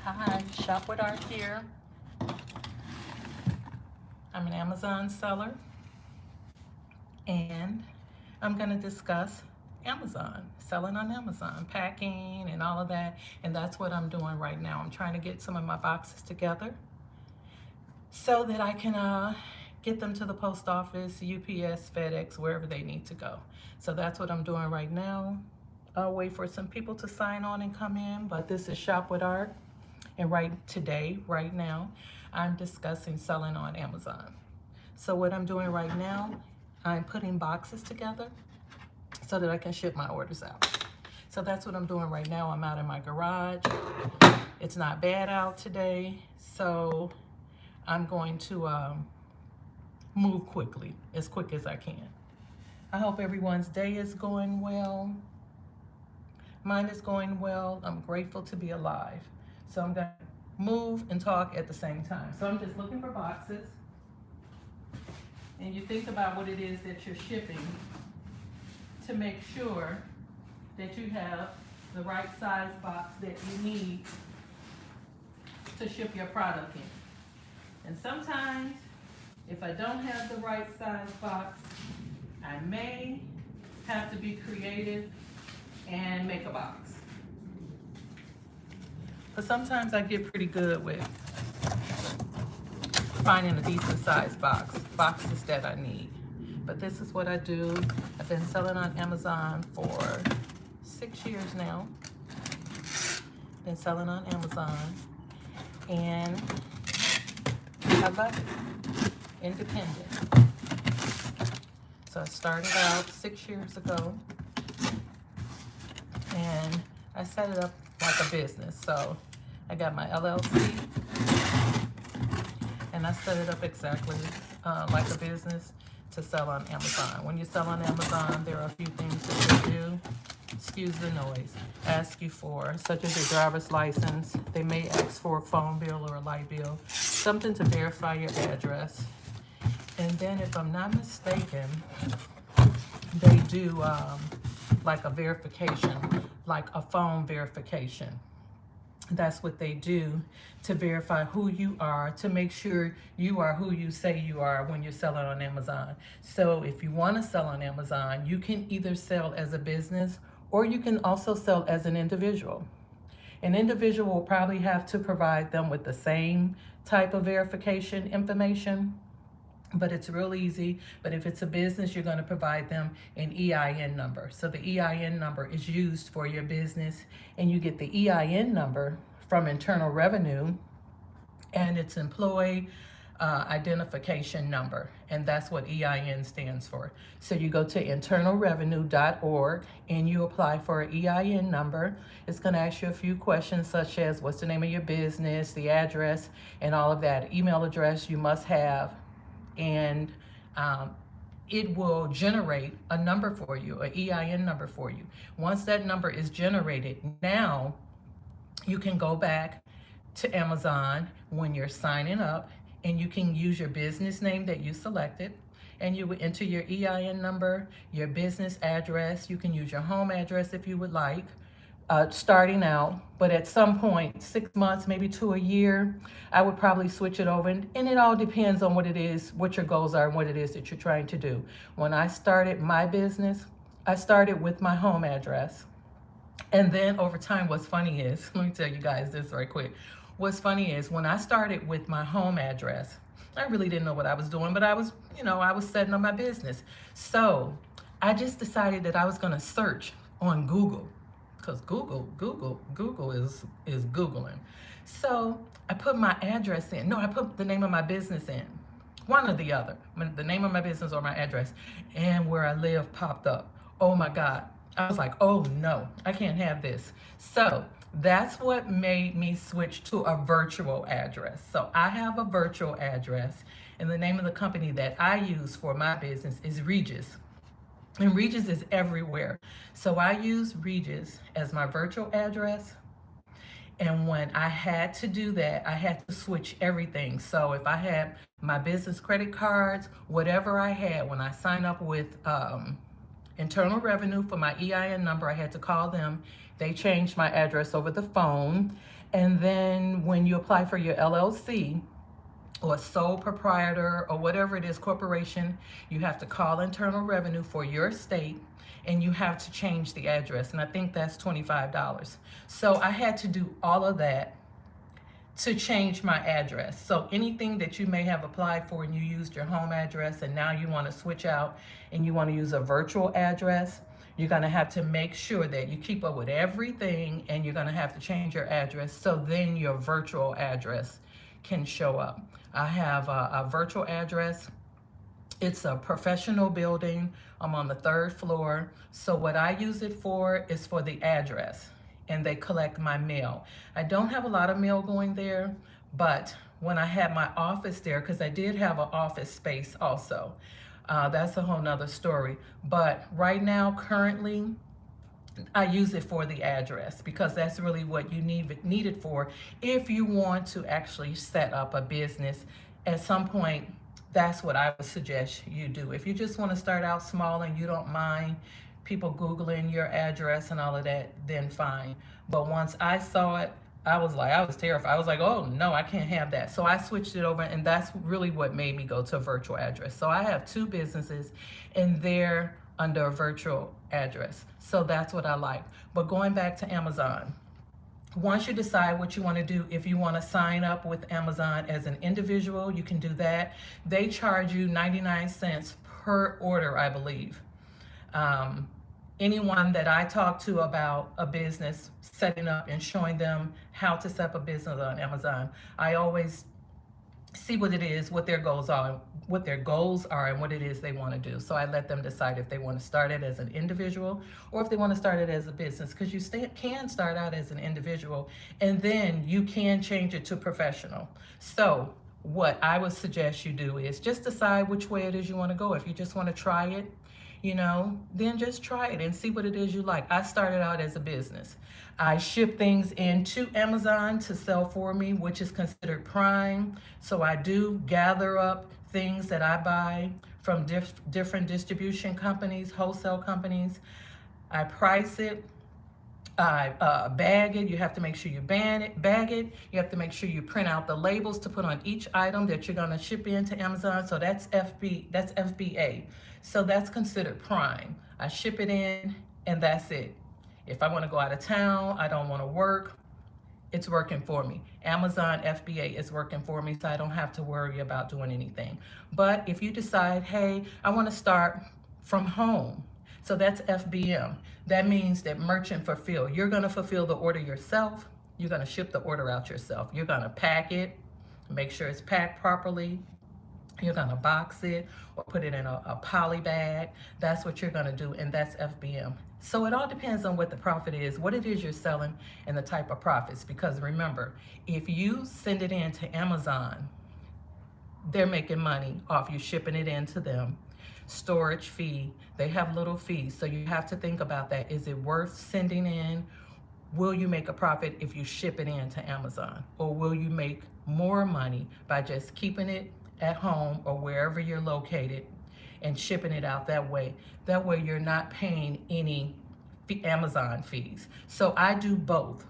Hi, Shop with Art here. I'm an Amazon seller and I'm going to discuss Amazon, selling on Amazon, packing and all of that. And that's what I'm doing right now. I'm trying to get some of my boxes together so that I can get them to the post office, UPS, FedEx, wherever they need to go. So that's what I'm doing right now. I'll wait for some people to sign on and come in, but this is Shop with Art. And right now, I'm discussing selling on Amazon. So what I'm doing right now, I'm putting boxes together so that I can ship my orders out. So that's what I'm doing right now. I'm out in my garage. It's not bad out today, so I'm going to move quickly, as quick as I can. I hope everyone's day is going well. Mine is going well. I'm grateful to be alive. So I'm going to move and talk at the same time. So I'm just looking for boxes. And you think about what it is that you're shipping to make sure that you have the right size box that you need to ship your product in. And sometimes, if I don't have the right size box, I may have to be creative and make a box. But sometimes I get pretty good with finding a decent sized boxes that I need. But this is what I do. I've been selling on Amazon for 6 years now. Been selling on Amazon and I love it. Independent. So I started out 6 years ago and I set it up like a business. So I got my LLC and I set it up exactly like a business to sell on Amazon. When you sell on Amazon, there are a few things that they do, excuse the noise, ask you for, such as your driver's license. They may ask for a phone bill or a light bill, something to verify your address. And then if I'm not mistaken, they do like a verification, like a phone verification. That's what they do to verify who you are, to make sure you are who you say you are when you're selling on Amazon. So if you want to sell on Amazon, you can either sell as a business or you can also sell as an individual. An individual will probably have to provide them with the same type of verification information, but it's real easy. But if it's a business, you're going to provide them an EIN number. So the EIN number is used for your business, and you get the EIN number from Internal Revenue, and it's Employee Identification Number, and that's what EIN stands for. So you go to internalrevenue.org and you apply for an EIN number. It's going to ask you a few questions such as what's the name of your business, the address, and all of that. Email address you must have, and it will generate a number for you, an EIN number for you. Once that number is generated, now you can go back to Amazon when you're signing up, and you can use your business name that you selected, and you would enter your EIN number, your business address. You can use your home address if you would like. Starting out, but at some point, 6 months, maybe to a year, I would probably switch it over. And it all depends on what it is, what your goals are, and what it is that you're trying to do. When I started my business, I started with my home address. And then over time, what's funny is, let me tell you guys this right quick. What's funny is when I started with my home address, I really didn't know what I was doing, but I was setting up my business. So I just decided that I was going to search on Google. Because Google is Googling. So I put my address in. No, I put the name of my business in. One or the other. The name of my business or my address. And where I live popped up. Oh my God. I was like, oh no, I can't have this. So that's what made me switch to a virtual address. So I have a virtual address. And the name of the company that I use for my business is Regis. And Regis is everywhere. So I use Regis as my virtual address. And when I had to do that, I had to switch everything. So if I had my business credit cards, whatever I had, when I sign up with Internal Revenue for my EIN number. I had to call them. They changed my address over the phone. And then when you apply for your LLC or sole proprietor or whatever it is, corporation, you have to call Internal Revenue for your state and you have to change the address. And I think that's $25. So I had to do all of that to change my address. So anything that you may have applied for and you used your home address and now you want to switch out and you want to use a virtual address, you're going to have to make sure that you keep up with everything and you're going to have to change your address so then your virtual address can show up. I have a virtual address. It's a professional building. I'm on the 3rd floor. So what I use it for is for the address, and they collect my mail. I don't have a lot of mail going there, but when I had my office there, because I did have an office space also, that's a whole nother story. But right now, currently, I use it for the address because that's really what you need it for if you want to actually set up a business. At some point, that's what I would suggest you do. If you just want to start out small and you don't mind people Googling your address and all of that, then fine. But once I saw it, I was terrified. I was like, oh no, I can't have that. So I switched it over, and that's really what made me go to a virtual address. So I have 2 businesses and they're under a virtual address. So that's what I like. But going back to Amazon, once you decide what you want to do, if you want to sign up with Amazon as an individual, you can do that. They charge you 99 cents per order, I believe. Anyone that I talk to about a business, setting up and showing them how to set up a business on Amazon, I always see what it is, what their goals are, and what it is they want to do. So I let them decide if they want to start it as an individual or if they want to start it as a business, because you can start out as an individual and then you can change it to professional. So what I would suggest you do is just decide which way it is you want to go. If you just want to try it, then just try it and see what it is you like. I started out as a business. I ship things into Amazon to sell for me, which is considered prime. So I do gather up things that I buy from different distribution companies, wholesale companies. I price it. I bag it. You have to make sure you bag it. You have to make sure you print out the labels to put on each item that you're going to ship into Amazon. So that's FBA. So that's considered prime. I ship it in and that's it. If I want to go out of town, I don't want to work, it's working for me. Amazon FBA is working for me, so I don't have to worry about doing anything. But if you decide, hey, I want to start from home, so that's FBM. That means that merchant fulfill. You're going to fulfill the order yourself. You're going to ship the order out yourself. You're going to pack it, make sure it's packed properly. You're going to box it or put it in a poly bag. That's what you're going to do, and that's FBM. So it all depends on what the profit is, what it is you're selling, and the type of profits. Because remember, if you send it in to Amazon, they're making money off you shipping it in to them. Storage fee, they have little fees. So you have to think about that. Is it worth sending in? Will you make a profit if you ship it in to Amazon? Or will you make more money by just keeping it at home or wherever you're located and shipping it out that way? That way you're not paying any Amazon fees. So I do both.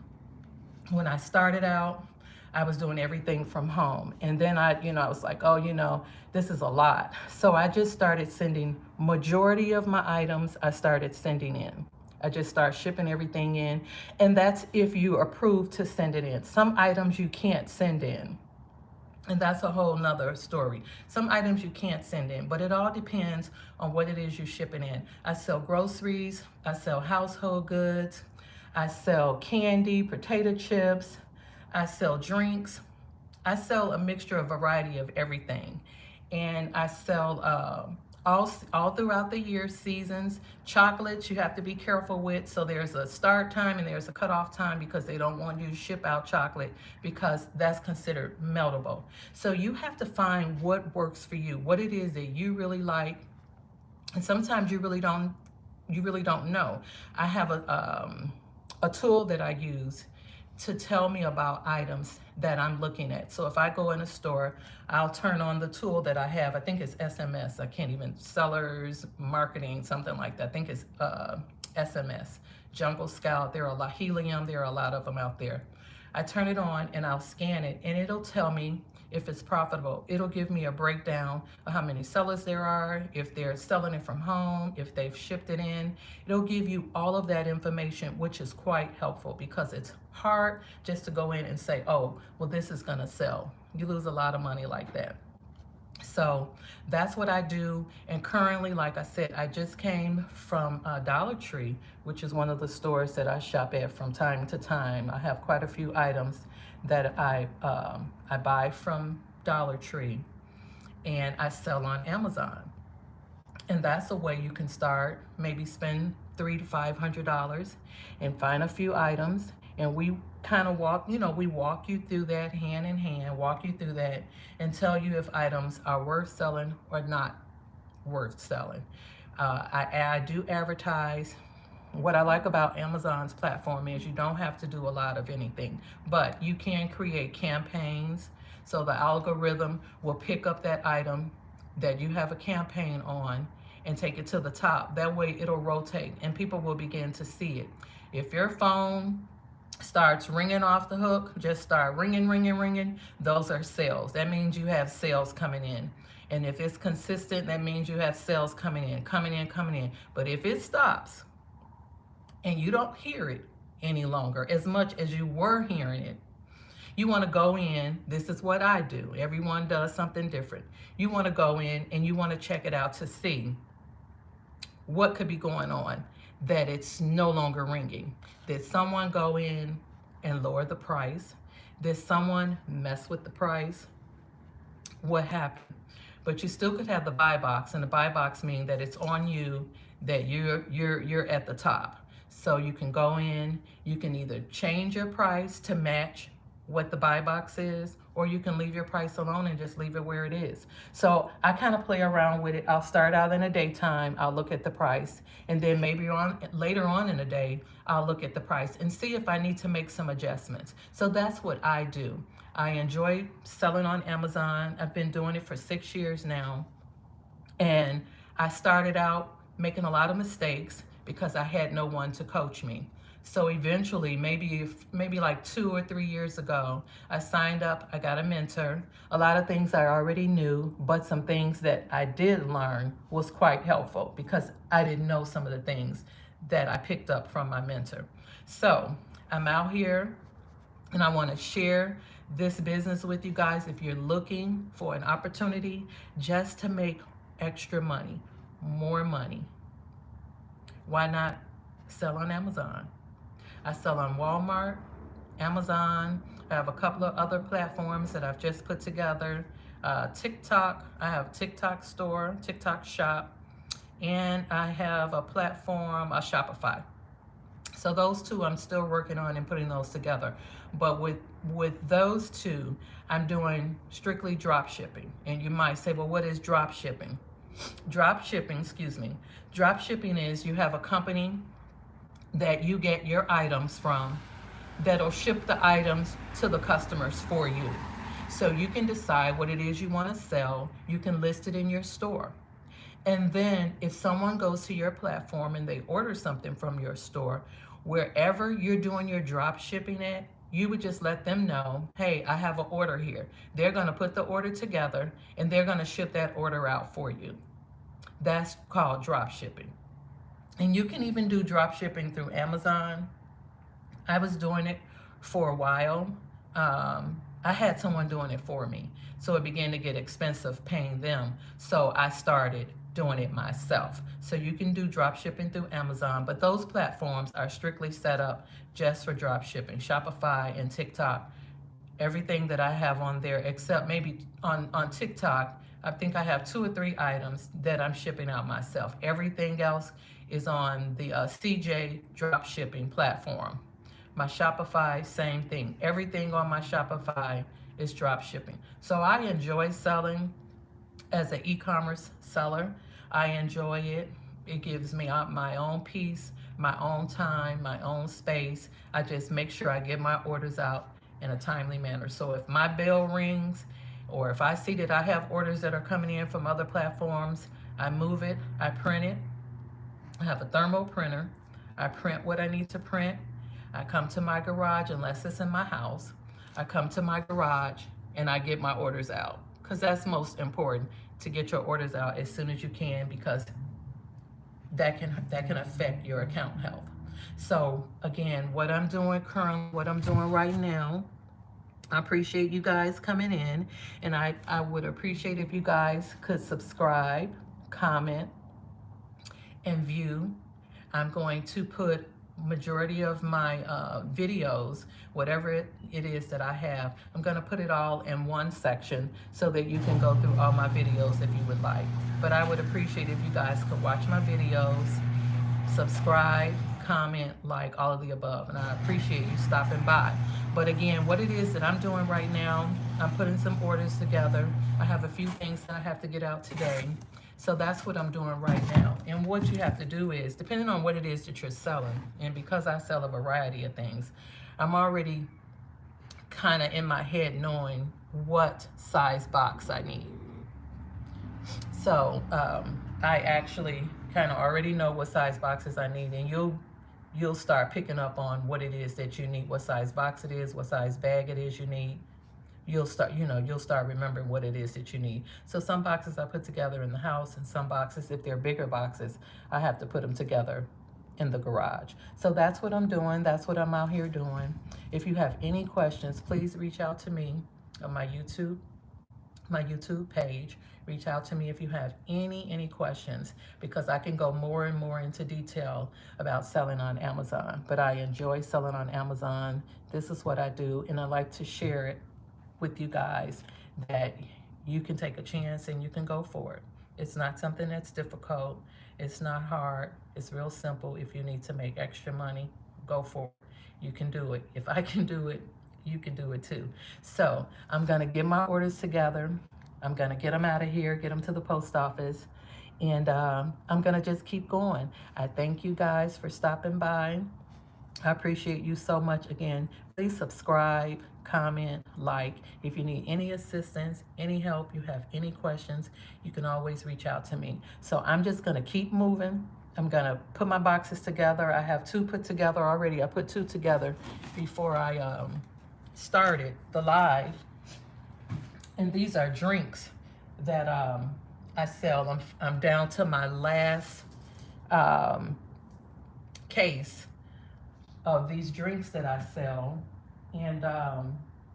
When I started out, I was doing everything from home. And then I was like, oh, this is a lot. So I just started sending majority of my items, I started sending in. I just start shipping everything in. And that's if you approve to send it in. Some items you can't send in. And that's a whole nother story. Some items you can't send in, but it all depends on what it is you're shipping in. I sell groceries, I sell household goods, I sell candy, potato chips, I sell drinks. I sell a mixture, a variety of everything. And I sell all throughout the year, seasons. Chocolates you have to be careful with. So there's a start time and there's a cutoff time because they don't want you to ship out chocolate because that's considered meltable. So you have to find what works for you, what it is that you really like. And sometimes you really don't know. I have a tool that I use to tell me about items that I'm looking at. So if I go in a store, I'll turn on the tool that I have. I think it's SMS. I can't even, sellers marketing, something like that. I think it's SMS. Jungle Scout, there are a lot, Helium, there are a lot of them out there. I turn it on and I'll scan it, and it'll tell me if it's profitable. It'll give me a breakdown of how many sellers there are, if they're selling it from home, if they've shipped it in. It'll give you all of that information, which is quite helpful because it's hard just to go in and say, oh, well, this is gonna sell. You lose a lot of money like that. So that's what I do. And currently, like I said, I just came from Dollar Tree, which is one of the stores that I shop at from time to time. I have quite a few items that I buy from Dollar Tree and I sell on Amazon. And that's a way you can start, maybe spend $300 to $500 and find a few items. And we kind of walk, we walk you through that hand in hand, walk you through that and tell you if items are worth selling or not worth selling. I do advertise. What I like about Amazon's platform is you don't have to do a lot of anything, but you can create campaigns. So the algorithm will pick up that item that you have a campaign on and take it to the top. That way it'll rotate and people will begin to see it. If your phone starts ringing off the hook, just start ringing, ringing, ringing, those are sales. That means you have sales coming in. And if it's consistent, that means you have sales coming in, coming in, coming in. But if it stops and you don't hear it any longer as much as you were hearing it, you want to go in. This is what I do. Everyone does something different. You want to go in and you want to check it out to see what could be going on, that it's no longer ringing. Did someone go in and lower the price? Did someone mess with the price? What happened? But you still could have the buy box, and the buy box means that it's on you, that you're at the top. So you can go in, you can either change your price to match what the buy box is, or you can leave your price alone and just leave it where it is. So I kind of play around with it. I'll start out in the daytime, I'll look at the price, and then maybe later on in the day, I'll look at the price and see if I need to make some adjustments. So that's what I do. I enjoy selling on Amazon. I've been doing it for 6 years now. And I started out making a lot of mistakes because I had no one to coach me. So eventually, maybe like 2 or 3 years ago, I signed up, I got a mentor. A lot of things I already knew, but some things that I did learn was quite helpful because I didn't know some of the things that I picked up from my mentor. So I'm out here and I want to share this business with you guys. If you're looking for an opportunity just to make extra money, more money, why not sell on Amazon? I sell on Walmart, Amazon. I have a couple of other platforms that I've just put together. TikTok, I have TikTok store, TikTok shop, and I have a platform, a Shopify. So those two I'm still working on and putting those together. But with those two, I'm doing strictly drop shipping. And you might say, well, what is drop shipping? Drop shipping is you have a company that you get your items from that'll ship the items to the customers for you. So you can decide what it is you want to sell. You can list it in your store. And then if someone goes to your platform and they order something from your store, wherever you're doing your drop shipping at, you would just let them know, hey, I have an order here. They're going to put the order together and they're going to ship that order out for you. That's called drop shipping. And you can even do drop shipping through Amazon. I was doing it for a while. I had someone doing it for me. So it began to get expensive paying them. So I started doing it myself. So you can do drop shipping through Amazon, but those platforms are strictly set up just for drop shipping. Shopify and TikTok, everything that I have on there, except maybe on TikTok, I think I have 2 or 3 items that I'm shipping out myself. Everything else is on the CJ drop shipping platform. My Shopify, same thing. Everything on my Shopify is drop shipping. So I enjoy selling as an e-commerce seller. I enjoy it. It gives me my own peace, my own time, my own space. I just make sure I get my orders out in a timely manner. So if my bell rings, or if I see that I have orders that are coming in from other platforms, I move it, I print it. I have a thermal printer. I print what I need to print. I come to my garage, unless it's in my house. I come to my garage and I get my orders out, because that's most important, to get your orders out as soon as you can, because that can affect your account health. So again, what I'm doing currently, what I'm doing right now, I appreciate you guys coming in, and I would appreciate if you guys could subscribe, comment, and view. I'm going to put majority of my videos, whatever it is that I have, I'm going to put it all in one section so that you can go through all my videos if you would like. But I would appreciate if you guys could watch my videos, subscribe, comment, like, all of the above, and I appreciate you stopping by. But again, what it is that I'm doing right now, I'm putting some orders together. I have a few things that I have to get out today. So that's what I'm doing right now. And what you have to do is, depending on what it is that you're selling, and because I sell a variety of things, I'm already kind of in my head knowing what size box I need. So I actually kind of already know what size boxes I need, and you'll start picking up on what it is that you need, what size box it is, what size bag it is you need. You'll start remembering what it is that you need. So some boxes I put together in the house, and some boxes, if they're bigger boxes, I have to put them together in the garage. So that's what I'm doing. That's what I'm out here doing. If you have any questions, please reach out to me on my YouTube page. Reach out to me if you have any questions, because I can go more and more into detail about selling on Amazon. But I enjoy selling on Amazon. This is what I do, and I like to share it with you guys, that you can take a chance and you can go for it. It's not something that's difficult. It's not hard. It's real simple. If you need to make extra money, go for it. You can do it. If I can do it, you can do it too. So I'm going to get my orders together. I'm going to get them out of here, get them to the post office, and I'm going to just keep going. I thank you guys for stopping by. I appreciate you so much. Again, please subscribe, comment, like. If you need any assistance, any help, you have any questions, you can always reach out to me. So I'm just going to keep moving. I'm going to put my boxes together. I have 2 put together already. I put 2 together before I started the live. And these are drinks that I sell. I'm down to my last case of these drinks that I sell, and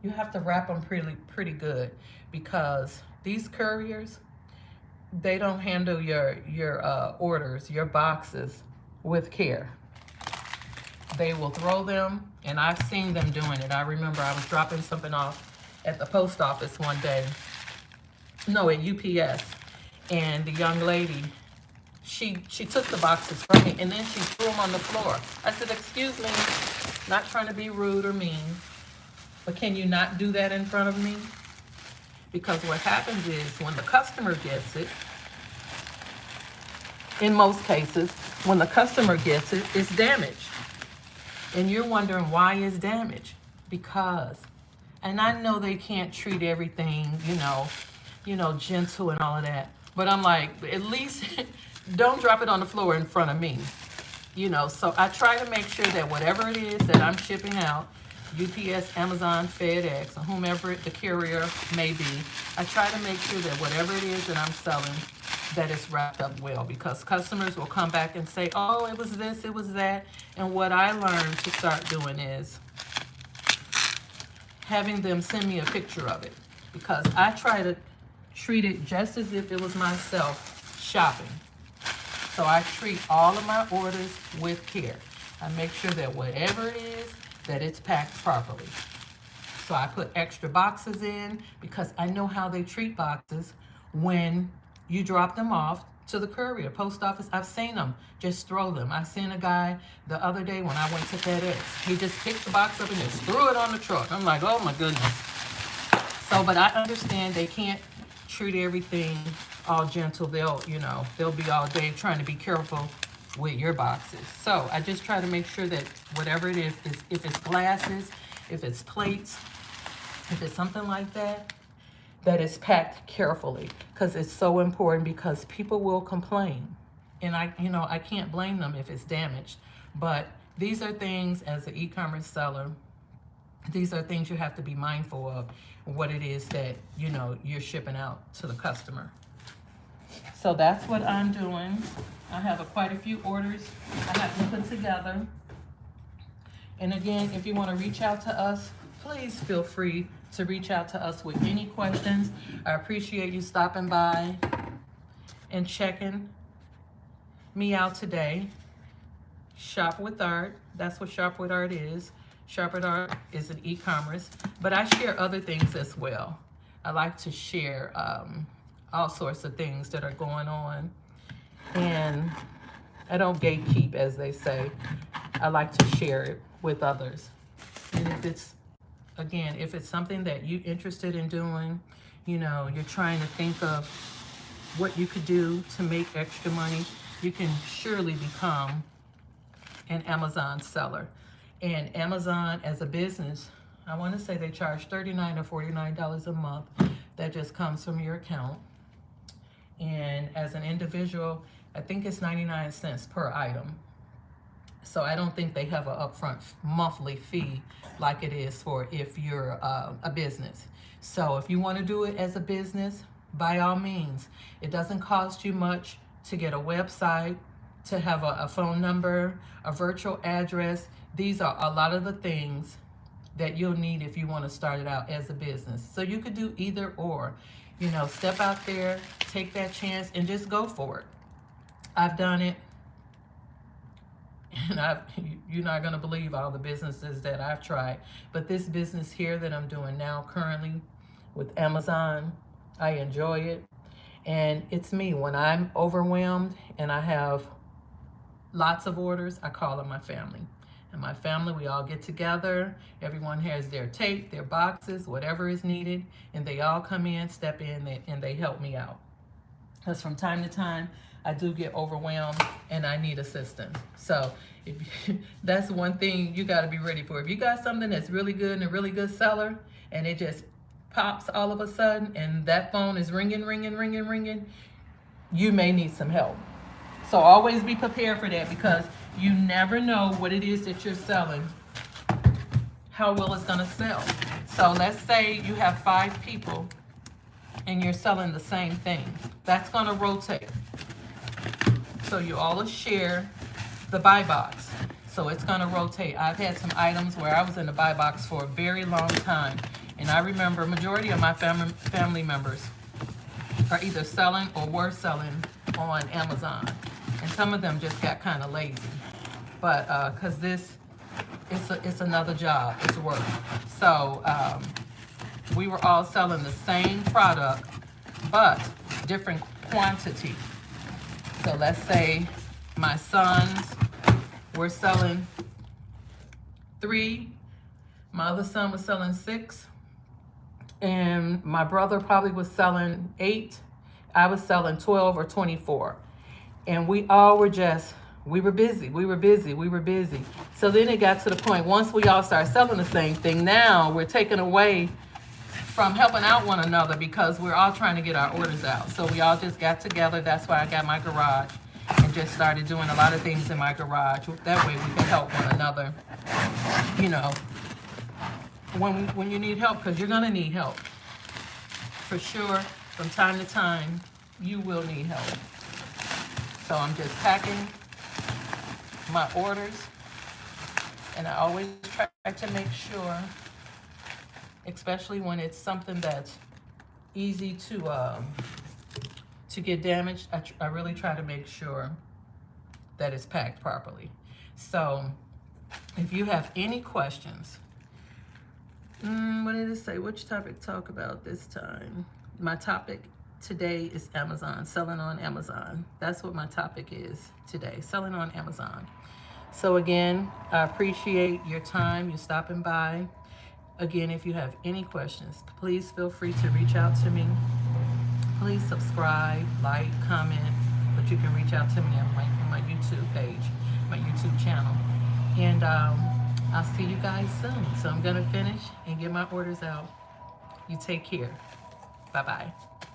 you have to wrap them pretty good, because these couriers, they don't handle your orders, your boxes, with care. They will throw them, and I've seen them doing it. I remember I was dropping something off at the post office one day, no, at UPS, and the young lady, she took the boxes from me, and then she threw them on the floor. I said, excuse me, not trying to be rude or mean, but can you not do that in front of me? Because what happens is, when the customer gets it, in most cases, when the customer gets it, it's damaged. And you're wondering why it's damaged. Because, and I know they can't treat everything, gentle and all of that, but I'm like, at least don't drop it on the floor in front of me. So I try to make sure that whatever it is that I'm shipping out, UPS, Amazon, FedEx, or whomever the carrier may be, I try to make sure that whatever it is that I'm selling, that it's wrapped up well, because customers will come back and say, oh, it was this, it was that. And what I learned to start doing is having them send me a picture of it, because I try to treat it just as if it was myself shopping. So I treat all of my orders with care. I make sure that whatever it is, that it's packed properly. So I put extra boxes in, because I know how they treat boxes when you drop them off to the courier, post office. I've seen them just throw them. I seen a guy the other day when I went to FedEx. He just picked the box up and just threw it on the truck. I'm like, oh my goodness. So, but I understand they can't treat everything all gentle. They'll, you know, they'll be all day trying to be careful with your boxes. So I just try to make sure that whatever it is if it's glasses, if it's plates, if it's something like that, that it's packed carefully, because it's so important, because people will complain. And I can't blame them if it's damaged. But these are things, as an e-commerce seller, these are things you have to be mindful of, what it is that, you're shipping out to the customer. So that's what I'm doing. I have quite a few orders I have to put together. And again, if you want to reach out to us, please feel free to reach out to us with any questions. I appreciate you stopping by and checking me out today. Shop with Art, that's what Shop with Art is. Shop with Art is an e-commerce, but I share other things as well. I like to share all sorts of things that are going on, and I don't gatekeep, as they say. I like to share it with others. And if it's something that you're interested in doing, you're trying to think of what you could do to make extra money, you can surely become an Amazon seller. And Amazon, as a business, I want to say they charge $39 or $49 a month. That just comes from your account. And as an individual, I think it's 99 cents per item. So I don't think they have an upfront monthly fee like it is for if you're a business. So if you want to do it as a business, by all means. It doesn't cost you much to get a website, to have a phone number, a virtual address. These are a lot of the things that you'll need if you want to start it out as a business. So you could do either or. Step out there, take that chance, and just go for it. I've done it. And you're not going to believe all the businesses that I've tried. But this business here that I'm doing now currently with Amazon, I enjoy it. And it's me. When I'm overwhelmed and I have lots of orders, I call on my family. And my family, we all get together. Everyone has their tape, their boxes, whatever is needed. And they all come in, step in, and they help me out. Because from time to time, I do get overwhelmed and I need assistance. So that's one thing you got to be ready for. If you got something that's really good and a really good seller, and it just pops all of a sudden, and that phone is ringing, you may need some help. So always be prepared for that, because you never know what it is that you're selling, how well it's going to sell. So let's say you have 5 people and you're selling the same thing. That's going to rotate. So you all share the buy box. So it's going to rotate. I've had some items where I was in the buy box for a very long time. And I remember majority of my family members are either selling or were selling on Amazon. And some of them just got kind of lazy. But because it's another job, it's work. So we were all selling the same product, but different quantity. So let's say my sons were selling 3, my other son was selling 6, and my brother probably was selling 8. I was selling 12 or 24. And we all were we were busy. So then it got to the point, once we all started selling the same thing, now we're taken away from helping out one another, because we're all trying to get our orders out. So we all just got together. That's why I got my garage and just started doing a lot of things in my garage. That way we can help one another, when you need help, because you're going to need help. For sure, from time to time, you will need help. So I'm just packing my orders, and I always try to make sure, especially when it's something that's easy to get damaged, I really try to make sure that it's packed properly. So if you have any questions, what did it say? Which topic to talk about this time? My topic today is Amazon, selling on Amazon. That's what my topic is today, selling on Amazon. So again, I appreciate your time, you stopping by. Again, if you have any questions, please feel free to reach out to me. Please subscribe, like, comment, but you can reach out to me on my YouTube page, my YouTube channel. And I'll see you guys soon. So I'm going to finish and get my orders out. You take care. Bye-bye.